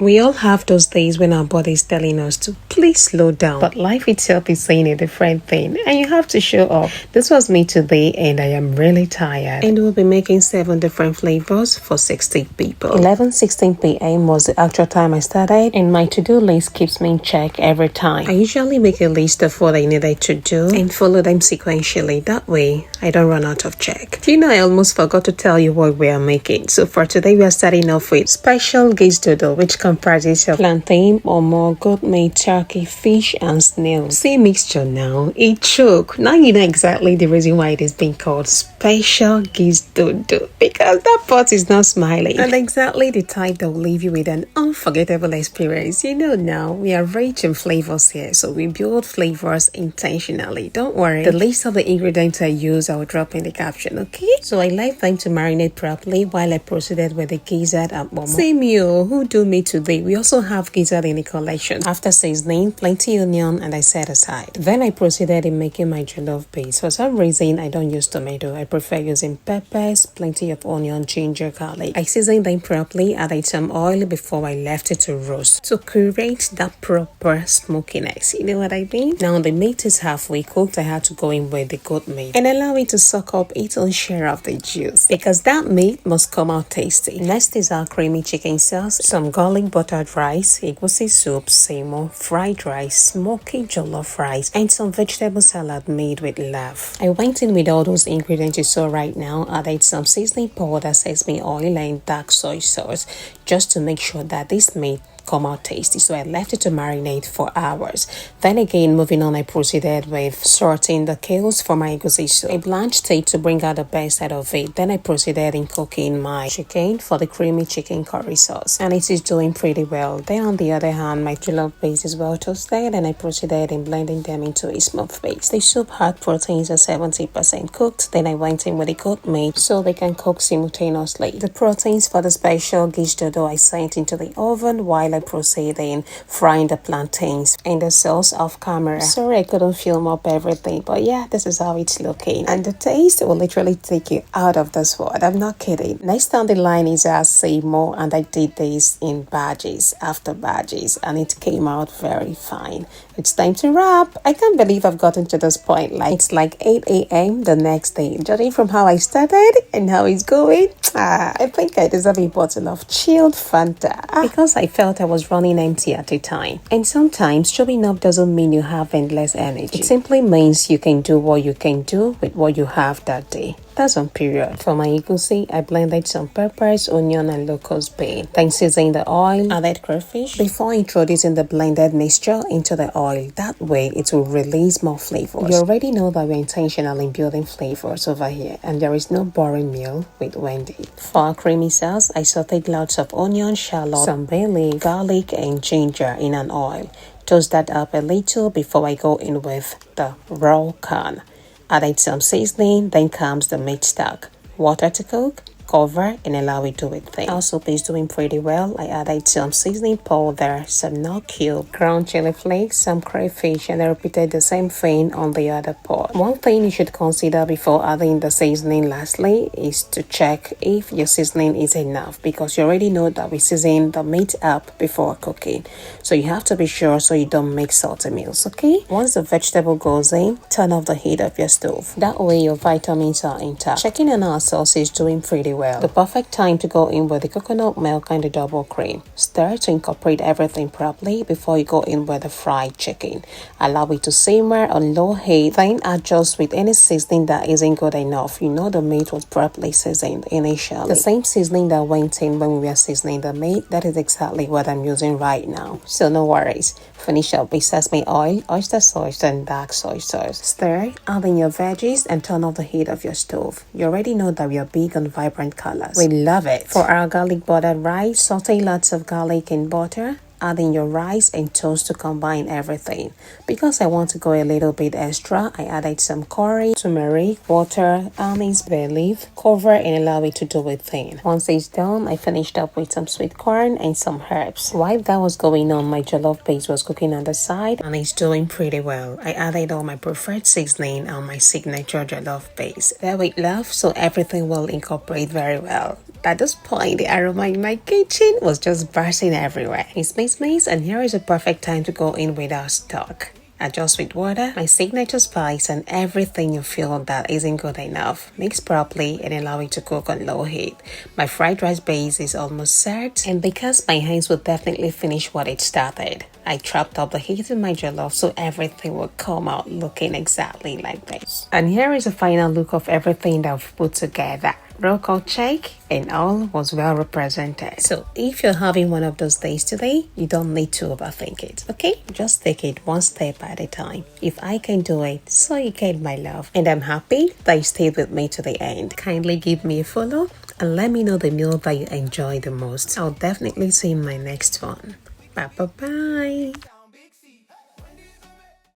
We all have those days when our body is telling us to please slow down, but life itself is saying a different thing and you have to show up. This was me today and I am really tired. And we'll be making 7 different flavors for 60 people. 11:16 p.m. was the actual time I started, and my to-do list keeps me in check every time. I usually make a list of what I needed to do and follow them sequentially. That way, I don't run out of check. Do you know, I almost forgot to tell you what we are making. So for today, we are starting off with special geese dodo, which comprises of plantain, more goat meat, turkey, fish, and snail. See mixture now, it choke. Now you know exactly the reason why it is being called special geese dodo, because that pot is not smiling. And exactly the type that will leave you with an unforgettable experience. You know now, we are rich in flavors here, so we build flavors intentionally. Don't worry, the list of the ingredients I use I will drop in the caption, okay? So I left them to marinate properly while I proceeded with the gizzard and momo. Same you, who do me today? We also have gizzard in the collection. After seasoning, plenty onion, and I set aside. Then I proceeded in making my jollof base. For some reason, I don't use tomato. I prefer using peppers, plenty of onion, ginger, garlic. I seasoned them properly, added some oil before I left it to roast to create that proper smokiness. You know what I mean? Now the meat is halfway cooked. I had to go in with the goat meat and allow it to suck up its own share of the juice, because that meat must come out tasty. Next is our creamy chicken sauce, some garlic buttered rice, egusi soup, semo, fried rice, smoky jollof rice, and some vegetable salad made with love. I went in with all those ingredients you saw right now, added some seasoning powder, sesame oil, and dark soy sauce just to make sure that this meat come out tasty. So I left it to marinate for hours. Then again, moving on, I proceeded with sorting the kales for my egusi soup. I blanched it to bring out the best out of it. Then I proceeded in cooking my chicken for the creamy chicken curry sauce, and it is doing pretty well. Then on the other hand, my jollof base is well toasted, and I proceeded in blending them into a smooth paste. The soup had proteins at 70% cooked. Then I went in with the goat meat so they can cook simultaneously. The proteins for the special geese dodo I sent into the oven while I proceed in frying the plantains in the sauce off camera. Sorry I couldn't film up everything, but yeah, this is how it's looking, and the taste will literally take you out of this world. I'm not kidding. Next on the line is our semo, and I did this in batches after batches, and it came out very fine. It's time to wrap. I can't believe I've gotten to this point. It's like 8 a.m. the next day. Judging from how I started and how it's going, I think I deserve a bottle of chilled Fanta, because I felt I was running empty at the time. And sometimes showing up doesn't mean you have endless energy. It simply means you can do what you can do with what you have that day. That's on period. For my egusi, I blended some peppers, onion, and locust bean. Then seasoned the oil, added crayfish before introducing the blended mixture into the oil. That way, it will release more flavors. You already know that we're intentional in building flavors over here, and there is no boring meal with Wendy. For our creamy sauce, I sauteed lots of onion, shallot, some bay leaf, garlic, and ginger in an oil. Toast that up a little before I go in with the raw corn. Added some seasoning, then comes the meat stock. Water to cook, cover, and allow it to do its thing. Our soup is doing pretty well. I added some seasoning powder, some nut cube, ground chili flakes, some crayfish, and I repeated the same thing on the other pot. One thing you should consider before adding the seasoning lastly is to check if your seasoning is enough, because you already know that we season the meat up before cooking. So you have to be sure so you don't make salty meals, okay? Once the vegetable goes in, turn off the heat of your stove. That way your vitamins are intact. Checking on our sauce is doing pretty well. The perfect time to go in with the coconut milk and the double cream. Stir to incorporate everything properly before you go in with the fried chicken. Allow it to simmer on low heat, then adjust with any seasoning that isn't good enough. You know the meat was properly seasoned initially. The same seasoning that went in when we were seasoning the meat, that is exactly what I'm using right now. So no worries. Finish up with sesame oil, oyster sauce, and dark soy sauce. Stir, add in your veggies, and turn off the heat of your stove. You already know that we are big on vibrant colors. We love it. For our garlic buttered rice, saute lots of garlic in butter. Add in your rice and toast to combine everything. Because I want to go a little bit extra, I added some curry, turmeric, water, anise, bay leaf, cover, and allow it to do its thing. Once it's done, I finished up with some sweet corn and some herbs. While that was going on, my jollof base was cooking on the side, and it's doing pretty well. I added all my preferred seasoning on my signature jollof base. There with love, so everything will incorporate very well. At this point, the aroma in my kitchen was just bursting everywhere. Miss, and here is a perfect time to go in with our stock. Adjust with water, my signature spice, and everything you feel that isn't good enough. Mix properly and allow it to cook on low heat. My fried rice base is almost set, and because my hands will definitely finish what it started, I chopped up the heat in my jollof so everything will come out looking exactly like this. And here is a final look of everything that I've put together. Roll call check, and all was well represented. So if you're having one of those days today, you don't need to overthink it, okay? Just take it one step at a time. If I can do it, so you can, my love. And I'm happy that you stayed with me to the end. Kindly give me a follow and let me know the meal that you enjoy the most. I'll definitely see you in my next one. Bye.